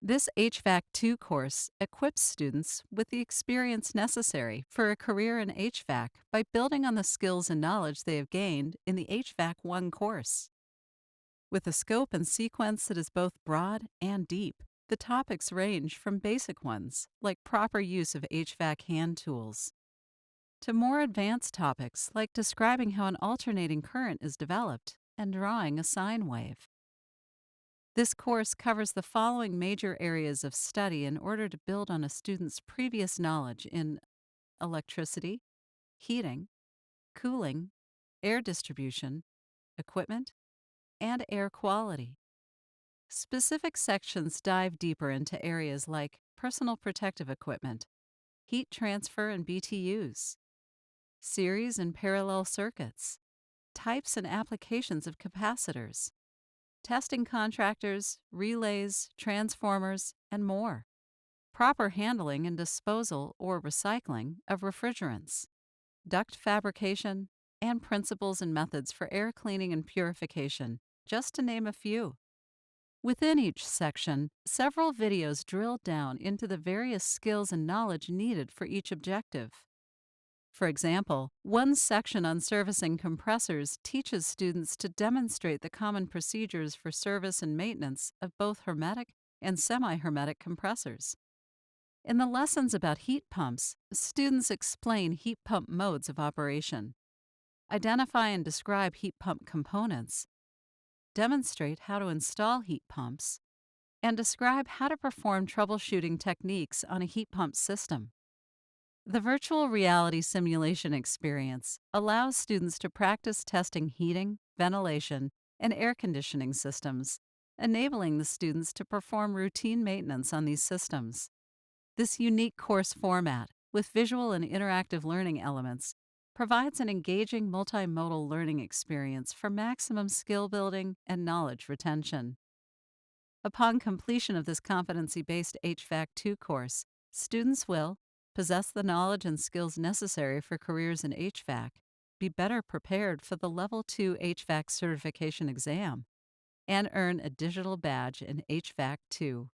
This HVAC 2 course equips students with the experience necessary for a career in HVAC by building on the skills and knowledge they have gained in the HVAC 1 course. With a scope and sequence that is both broad and deep, the topics range from basic ones, like proper use of HVAC hand tools, to more advanced topics like describing how an alternating current is developed and drawing a sine wave. This course covers the following major areas of study in order to build on a student's previous knowledge in electricity, heating, cooling, air distribution, equipment, and air quality. Specific sections dive deeper into areas like personal protective equipment, heat transfer and BTUs, series and parallel circuits, types and applications of capacitors, testing contractors, relays, transformers, and more. Proper handling and disposal or recycling of refrigerants, duct fabrication, and principles and methods for air cleaning and purification, just to name a few. Within each section, several videos drill down into the various skills and knowledge needed for each objective. For example, one section on servicing compressors teaches students to demonstrate the common procedures for service and maintenance of both hermetic and semi-hermetic compressors. In the lessons about heat pumps, students explain heat pump modes of operation, identify and describe heat pump components, demonstrate how to install heat pumps, and describe how to perform troubleshooting techniques on a heat pump system. The virtual reality simulation experience allows students to practice testing heating, ventilation, and air conditioning systems, enabling the students to perform routine maintenance on these systems. This unique course format, with visual and interactive learning elements, provides an engaging multimodal learning experience for maximum skill building and knowledge retention. Upon completion of this competency-based HVAC 2 course, students will possess the knowledge and skills necessary for careers in HVAC, be better prepared for the Level 2 HVAC certification exam, and earn a digital badge in HVAC 2.